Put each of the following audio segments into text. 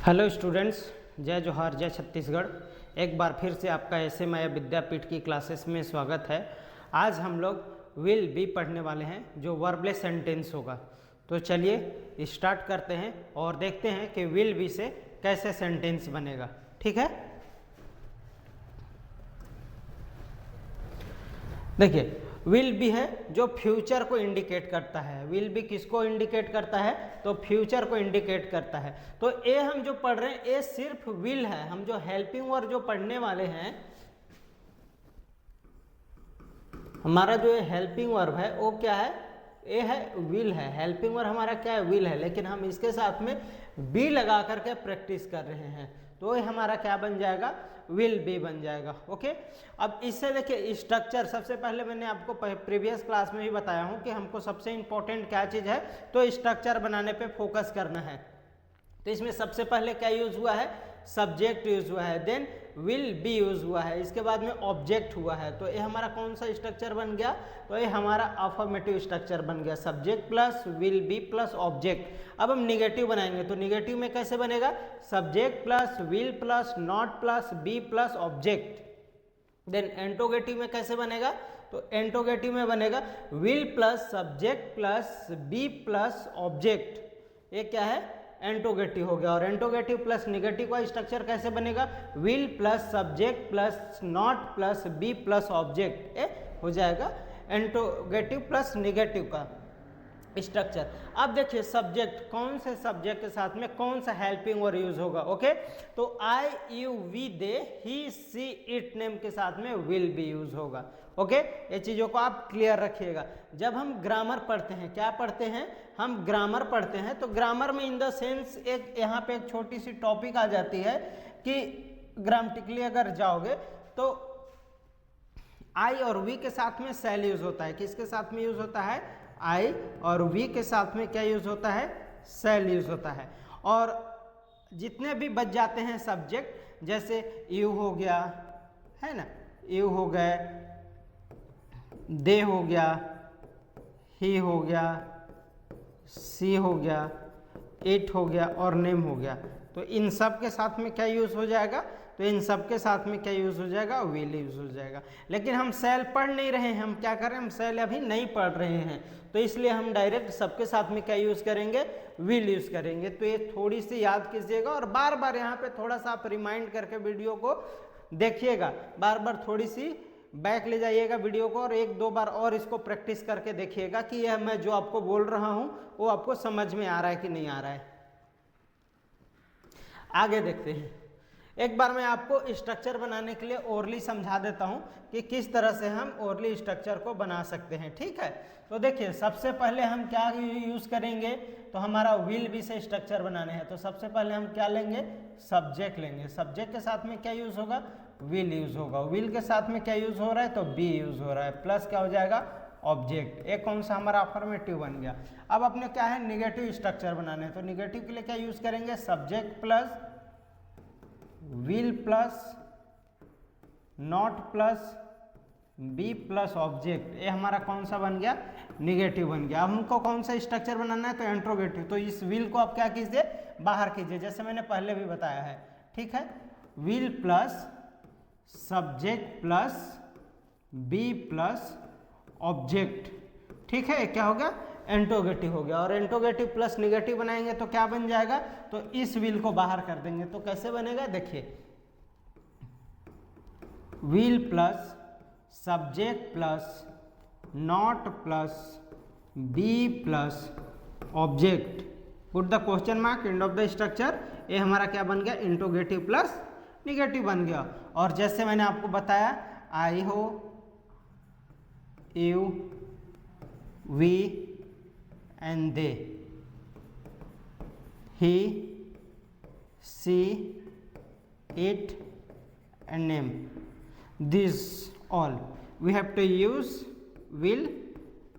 Hello students, जय जोहार, जय छत्तीसगढ़। एक बार फिर से आपका ऐसे माया विद्यापीठ की क्लासेस में स्वागत है। आज हम लोग विल बी पढ़ने वाले हैं जो वर्बलेस सेंटेंस होगा। तो चलिए स्टार्ट करते हैं और देखते हैं कि विल बी से कैसे सेंटेंस बनेगा। ठीक है, देखिए विल बी है जो फ्यूचर को इंडिकेट करता है। विल बी किसको इंडिकेट करता है? तो फ्यूचर को इंडिकेट करता है। तो ए हम जो पढ़ रहे हैं ए सिर्फ विल है। हम जो हेल्पिंग वर्ब जो पढ़ने वाले हैं, हमारा जो हेल्पिंग वर्ब है वो क्या है? ए है, विल है। हेल्पिंग वर्ब हमारा क्या है? विल है। लेकिन हम इसके साथ में बी लगा करके प्रैक्टिस कर रहे हैं, तो ये हमारा क्या बन जाएगा? विल बी बन जाएगा। ओके, अब इससे देखिए स्ट्रक्चर। सबसे पहले मैंने आपको प्रीवियस क्लास में भी बताया हूं कि हमको सबसे इंपॉर्टेंट क्या चीज़ है, तो स्ट्रक्चर बनाने पे फोकस करना है। तो इसमें सबसे पहले क्या यूज हुआ है? सब्जेक्ट यूज हुआ है, देन विल बी यूज हुआ है, इसके बाद में ऑब्जेक्ट हुआ है। तो ये हमारा कौन सा स्ट्रक्चर बन गया? तो ये हमारा अफर्मेटिव स्ट्रक्चर बन गया, subject plus will be plus object. अब हम निगेटिव बनाएंगे, तो निगेटिव में कैसे बनेगा? Subject plus will plus not plus be plus object. Then interrogative में कैसे बनेगा? तो एंटोगेटिव में बनेगा will plus subject plus be plus object. ये क्या है? एंटोगेटिव हो गया। और एंटोगेटिव प्लस निगेटिव का स्ट्रक्चर कैसे बनेगा? Will plus subject plus not plus be plus object. ये हो जाएगा एंटोगेटिव प्लस निगेटिव का स्ट्रक्चर। अब देखिए सब्जेक्ट, कौन से सब्जेक्ट के साथ में कौन सा हेल्पिंग वर्ब यूज होगा? ओके, तो I you we they he she it name के साथ में विल बी यूज होगा। ओके, ये चीजों को आप क्लियर रखिएगा। जब हम ग्रामर पढ़ते हैं, क्या पढ़ते हैं? हम ग्रामर पढ़ते हैं। तो ग्रामर में इन द सेंस एक यहाँ पे एक छोटी सी टॉपिक आ जाती है कि ग्रामेटिकली अगर जाओगे तो आई और वी के साथ में सेल यूज होता है। किसके साथ में यूज होता है? आई और वी के साथ में क्या यूज होता है? सेल यूज होता है। और जितने भी बच जाते हैं सब्जेक्ट, जैसे यू हो गया, है ना, यू हो गए, दे हो गया, ही हो गया, सी हो गया, इट हो गया और नेम हो गया, तो इन सब के साथ में क्या यूज हो जाएगा? तो इन सब के साथ में क्या यूज हो जाएगा? विल यूज हो जाएगा। लेकिन हम सेल पढ़ नहीं रहे हैं, हम क्या कर रहे हैं? हम सेल अभी नहीं पढ़ रहे हैं, तो इसलिए हम डायरेक्ट सबके साथ में क्या यूज करेंगे? विल यूज करेंगे। तो ये थोड़ी सी याद कीजिएगा और बार बार यहाँ पे थोड़ा सा आप रिमाइंड करके वीडियो को देखिएगा, बार बार थोड़ी सी बैक ले जाइएगा वीडियो को और एक दो बार और इसको प्रैक्टिस करके देखिएगा कि यह मैं जो आपको बोल रहा हूं वो आपको समझ में आ रहा है कि नहीं आ रहा है। आगे देखते हैं। एक बार मैं आपको स्ट्रक्चर बनाने के लिए ओरली समझा देता हूं कि किस तरह से हम ओरली स्ट्रक्चर को बना सकते हैं। ठीक है, तो देखिए सबसे पहले हम क्या यूज करेंगे? तो हमारा विल बी से स्ट्रक्चर बनाने हैं, तो सबसे पहले हम क्या लेंगे? सब्जेक्ट लेंगे। सब्जेक्ट के साथ में क्या यूज होगा? विल यूज होगा। विल के साथ में क्या यूज हो रहा है? तो बी यूज हो रहा है, प्लस क्या हो जाएगा? ऑब्जेक्ट। एक कौन सा हमारा अफर्मेटिव बन गया। अब अपने क्या है? निगेटिव स्ट्रक्चर बनाने हैं, तो निगेटिव के लिए क्या यूज करेंगे? Subject plus will plus not plus be plus object. ये हमारा कौन सा बन गया? निगेटिव बन गया। अब हमको कौन सा स्ट्रक्चर बनाना है? तो एंट्रोगेटिव। तो इस विल को आप क्या कीजिए? बाहर कीजिए, जैसे मैंने पहले भी बताया है। ठीक है, will plus subject plus be plus object. ठीक है, क्या हो गया? एंटोगेटिव हो गया। और एंटोगेटिव प्लस निगेटिव बनाएंगे तो क्या बन जाएगा? तो इस विल को बाहर कर देंगे, तो कैसे बनेगा? देखिए, will plus subject plus not plus be plus object. Put the question mark end of the structure. ये हमारा क्या बन गया? इंटोगेटिव प्लस निगेटिव बन गया। और जैसे मैंने आपको बताया, आई हो, you, we and they, he, she, it and name, this all we have to use will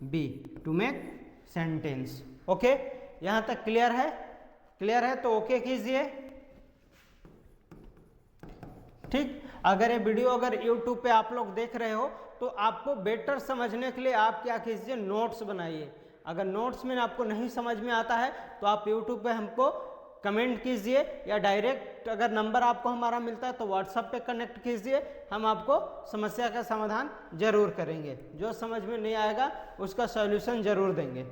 be to make sentence. Okay, यहां तक क्लियर है? क्लियर है तो ओके कीजिए। ठीक, अगर ये वीडियो अगर YouTube पे आप लोग देख रहे हो तो आपको बेटर समझने के लिए आप क्या कीजिए? नोट्स बनाइए। अगर नोट्स में आपको नहीं समझ में आता है तो आप YouTube पे हमको कमेंट कीजिए, या डायरेक्ट अगर नंबर आपको हमारा मिलता है तो व्हाट्सएप पे कनेक्ट कीजिए, हम आपको समस्या का समाधान जरूर करेंगे। जो समझ में नहीं आएगा उसका सॉल्यूशन जरूर देंगे।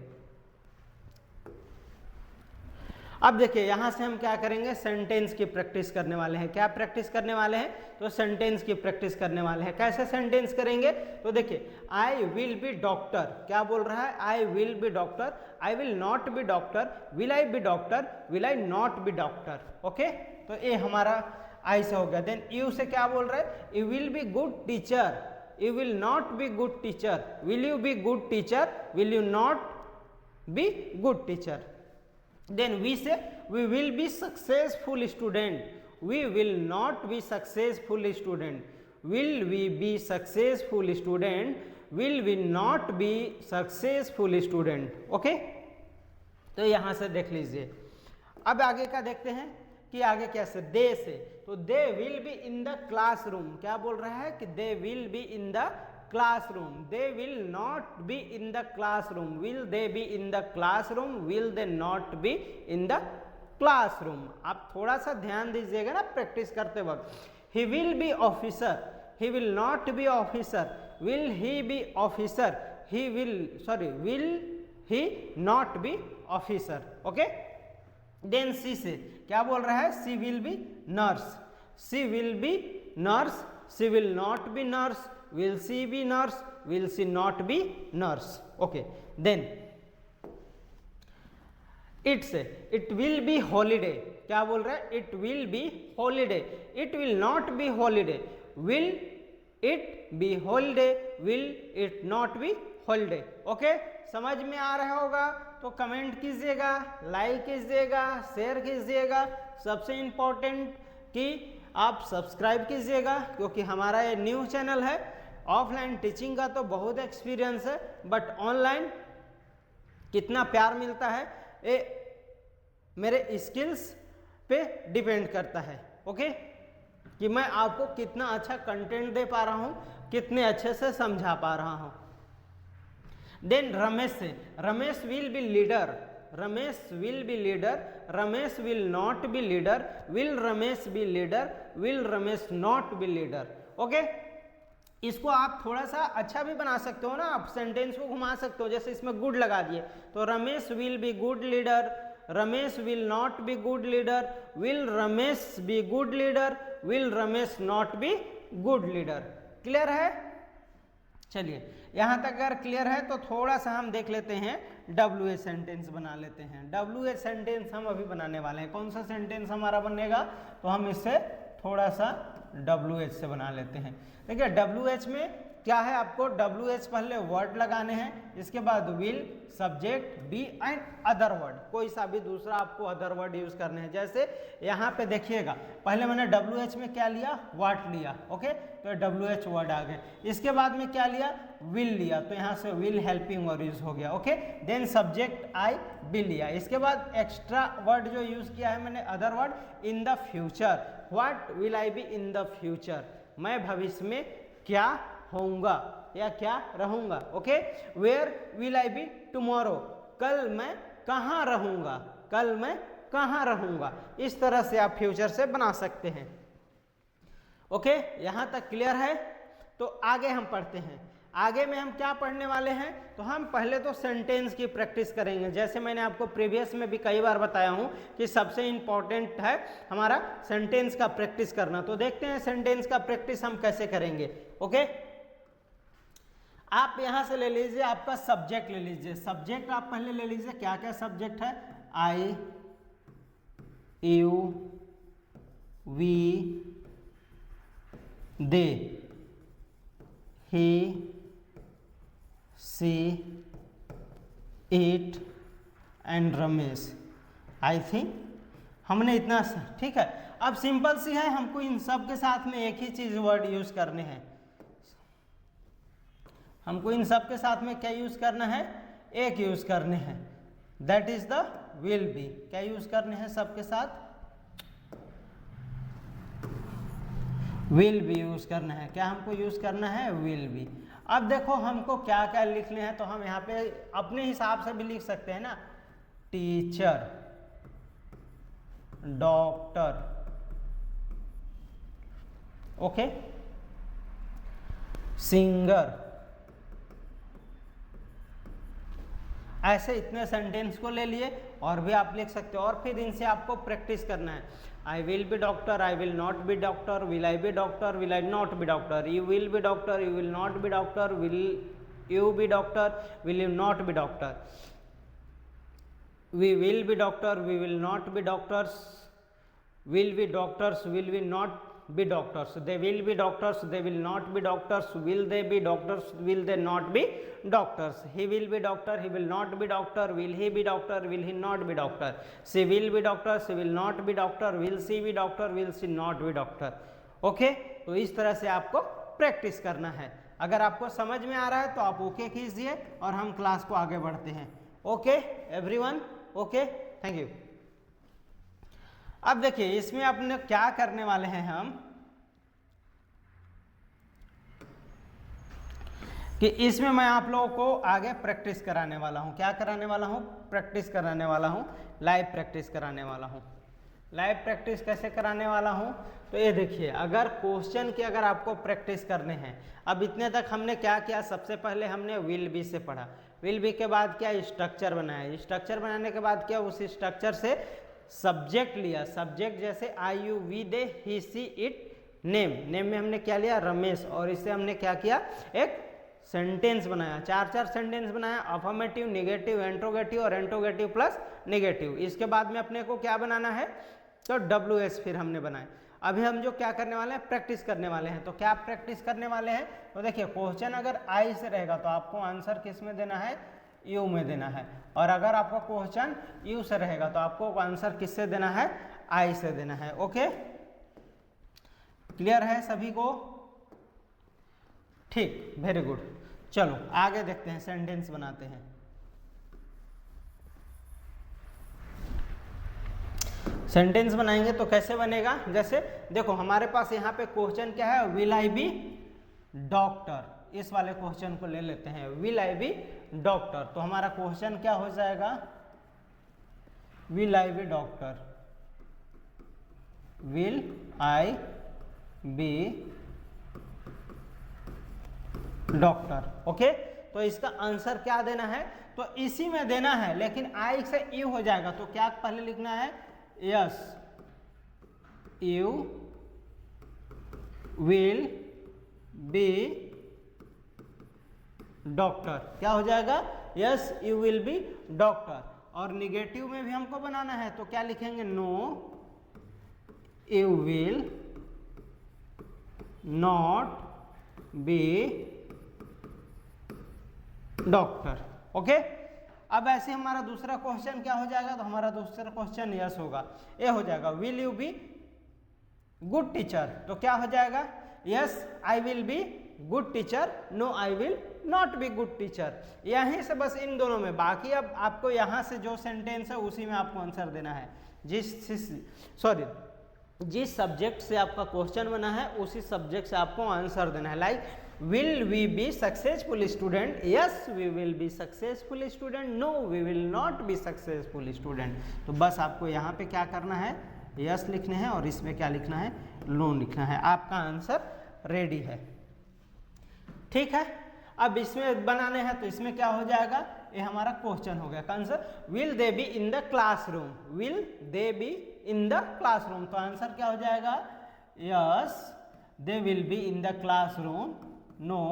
अब देखिए यहाँ से हम क्या करेंगे, सेंटेंस की प्रैक्टिस करने वाले हैं। क्या प्रैक्टिस करने वाले हैं, तो सेंटेंस की प्रैक्टिस करने वाले हैं। कैसे सेंटेंस करेंगे, तो देखिए आई विल बी डॉक्टर, क्या बोल रहा है, I will be doctor, I will not be doctor, will I be doctor, will I not be doctor. Okay, तो ये हमारा आई से हो गया। देन यू से क्या बोल रहा है, you will be good teacher, you will not be good teacher, will you be good teacher, will you not be good teacher. Then we say we will be successful student, we will not be successful student, will we be successful student, will we not be successful student। Okay, तो यहाँ से देख लीजिए। अब आगे का देखते हैं कि आगे कैसे, दे से, तो दे will be in the classroom, क्या बोल रहा है कि दे will be in the classroom, they will not be in the classroom, will they be in the classroom, will they not be in the classroom। आप थोड़ा सा ध्यान दीजिएगा ना प्रैक्टिस करते वक्त। he will be officer, he will not be officer, will he be officer, he will will he not be officer। Okay, then she से क्या बोल रहा है, she will be nurse, she will be nurse, she will not be nurse, will she be nurse, will she not be nurse। okay, then it से, it will be holiday, क्या बोल रहा है, it will be holiday, it will not be holiday, will it be holiday, will it not be holiday। okay, समझ में आ रहा होगा तो कमेंट कीजिएगा, लाइक कीजिएगा, शेयर कीजिएगा। सबसे इम्पोर्टेंट कि आप सब्सक्राइब कीजिएगा, क्योंकि हमारा ये न्यू चैनल है। ऑफलाइन टीचिंग का तो बहुत एक्सपीरियंस है, बट ऑनलाइन कितना प्यार मिलता है ये मेरे स्किल्स पे डिपेंड करता है। ओके, कि मैं आपको कितना अच्छा कंटेंट दे पा रहा हूँ, कितने अच्छे से समझा पा रहा हूँ। देन रमेश से, Ramesh will be leader, Ramesh will be leader, Ramesh will not be leader, will Ramesh be leader, will Ramesh not be leader. Okay, इसको आप थोड़ा सा अच्छा भी बना सकते हो ना, आप सेंटेंस को घुमा सकते हो, जैसे इसमें गुड लगा दिए तो Ramesh will be good leader, Ramesh will not be good leader, will Ramesh be good leader, will Ramesh not be good leader. Clear है? चलिए यहाँ तक अगर क्लियर है तो थोड़ा सा हम देख लेते हैं WH सेंटेंस बना लेते हैं। WH सेंटेंस हम अभी बनाने वाले हैं। कौन सा सेंटेंस हमारा बनेगा, तो हम इससे थोड़ा सा WH से बना लेते हैं। देखिए WH में क्या है, आपको WH पहले वर्ड लगाने हैं, इसके बाद will, subject, be and other word, कोई सा भी दूसरा आपको अदर वर्ड यूज करने हैं। जैसे यहाँ पे देखिएगा, पहले मैंने WH में क्या लिया, व्हाट लिया। ओके, तो WH वर्ड आ गए। इसके बाद में क्या लिया, विल लिया, तो यहाँ से विल हेल्पिंग वर्ड यूज हो गया। Okay, then subject I be लिया। इसके बाद एक्स्ट्रा वर्ड जो यूज किया है मैंने, other word, in the future, what will I be in the future, मैं भविष्य में क्या होऊंगा या क्या रहूंगा। Okay, where will I be tomorrow, कल मैं कहाँ रहूंगा, कल मैं कहाँ रहूंगा। इस तरह से आप फ्यूचर से बना सकते हैं। ओके, यहाँ तक क्लियर है? तो आगे हम पढ़ते हैं। आगे में हम क्या पढ़ने वाले हैं, तो हम पहले तो सेंटेंस की प्रैक्टिस करेंगे। जैसे मैंने आपको प्रीवियस में भी कई बार बताया हूं कि सबसे इंपॉर्टेंट है हमारा सेंटेंस का प्रैक्टिस करना। तो देखते हैं सेंटेंस का प्रैक्टिस हम कैसे करेंगे। ओके, आप यहां से ले लीजिए, आपका सब्जेक्ट ले लीजिए। सब्जेक्ट आप पहले ले लीजिए, क्या क्या सब्जेक्ट है, I, you, we, they, he, she, it and Ramesh. I think हमने इतना, ठीक है। अब सिंपल सी है, हमको इन सब के साथ में एक ही चीज वर्ड यूज करने हैं। हमको इन सब के साथ में क्या यूज करना है, एक यूज करने हैं, that is the will be. क्या यूज करने हैं सबके साथ, विल बी यूज करना है। क्या हमको यूज करना है, विल बी। अब देखो हमको क्या क्या लिखने हैं, तो हम यहाँ पे अपने हिसाब से भी लिख सकते हैं ना, टीचर, डॉक्टर। Okay, singer. ऐसे इतने सेंटेंस को ले लिए और भी आप लिख सकते हो, और फिर इनसे आपको प्रैक्टिस करना है। I will be doctor, I will not be doctor, will I be doctor, will I not be doctor, you will be doctor, you will not be doctor, will you be doctor, will you not be doctor, we will be doctor, we will not be doctors, will be doctors, will we not be doctors, they will be doctors, they will not be doctors, will they be doctors, will they not be doctors, he will be doctor, he will not be doctor, will he be doctor, will he not be doctor, she will be doctor, she will not be doctor, will she be doctor, will she not be doctor। Okay, तो इस तरह से आपको practice करना है। अगर आपको समझ में आ रहा है तो आप ओके कीजिए और हम क्लास को आगे बढ़ते हैं। Okay everyone, okay, thank you. अब देखिए इसमें अपने क्या करने वाले हैं हम कि इसमें मैं आप लोगों को आगे प्रैक्टिस कराने वाला हूं। क्या कराने वाला हूं? प्रैक्टिस कराने वाला हूं, लाइव प्रैक्टिस कराने वाला हूं। लाइव प्रैक्टिस कैसे कराने वाला हूं? तो ये देखिए, अगर क्वेश्चन की अगर आपको प्रैक्टिस करने हैं, अब इतने तक हमने क्या किया, सबसे पहले हमने विल बी से पढ़ा, विल बी के बाद क्या स्ट्रक्चर बनाया, स्ट्रक्चर बनाने के बाद क्या उस स्ट्रक्चर से सब्जेक्ट लिया, सब्जेक्ट जैसे I you we they he she it name, name में हमने क्या लिया रमेश, और इससे हमने क्या किया एक सेंटेंस बनाया, चार सेंटेंस बनाया, अफर्मेटिव, नेगेटिव, इंट्रोगेटिव और इंट्रोगेटिव प्लस नेगेटिव। इसके बाद में अपने को क्या बनाना है, तो WH फिर हमने बनाए। अभी हम जो क्या करने वाले हैं, प्रैक्टिस करने वाले हैं। तो क्या प्रैक्टिस करने वाले हैं, तो देखिए क्वेश्चन अगर आई से रहेगा तो आपको आंसर किस में देना है, यू में देना है, और अगर आपका क्वेश्चन यू से रहेगा तो आपको आंसर किससे देना है, आई से देना है। ओके, क्लियर है सभी को? ठीक, वेरी गुड। चलो आगे देखते हैं, सेंटेंस बनाते हैं। सेंटेंस बनाएंगे तो कैसे बनेगा, जैसे देखो हमारे पास यहाँ पे क्वेश्चन क्या है, विल आई बी डॉक्टर। इस वाले क्वेश्चन को ले लेते हैं, विल आई बी डॉक्टर। तो हमारा क्वेश्चन क्या हो जाएगा, will I be doctor, will I be doctor. Okay, तो इसका आंसर क्या देना है, तो इसी में देना है, लेकिन आई से यू हो जाएगा। तो क्या पहले लिखना है, yes you will be doctor. क्या हो जाएगा, yes you will be doctor. और निगेटिव में भी हमको बनाना है, तो क्या लिखेंगे, no you will not be doctor. Okay, अब ऐसे हमारा दूसरा क्वेश्चन क्या हो जाएगा, तो हमारा दूसरा क्वेश्चन यस होगा, ये हो जाएगा, will you be good teacher. तो क्या हो जाएगा, yes I will be good teacher, no I will not be good teacher. यहीं से बस इन दोनों में, बाकी अब आपको यहाँ से जो सेंटेंस है उसी में आपको आंसर देना है। जिस सब्जेक्ट से आपका क्वेश्चन बना है उसी सब्जेक्ट से आपको आंसर देना है। Like will we be successful student, yes we will be successful student, no we will not be successful student। तो बस आपको यहाँ पे क्या करना है, यस लिखने हैं और इसमें क्या लिखना है, नो लिखना है। आपका आंसर रेडी है, ठीक है। अब इसमें बनाने हैं तो इसमें क्या हो जाएगा, ये हमारा क्वेश्चन हो गया। Answer will they be in the classroom, will they be in the classroom. तो आंसर क्या हो जाएगा, yes they will be in the classroom, no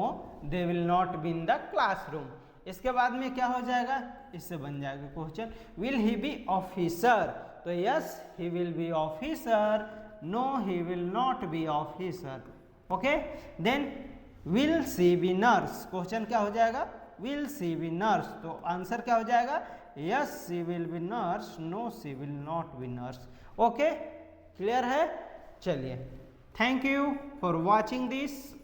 they will not be in the classroom. इसके बाद में क्या हो जाएगा, इससे बन जाएगा question, will he be officer. तो yes he will be officer, no he will not be officer. Okay, then will she be nurse. Question क्या हो जाएगा, विल सी बी नर्स। तो आंसर क्या हो जाएगा, yes she will be nurse, no she will not be nurse. Okay, clear है? चलिए, thank you for watching this.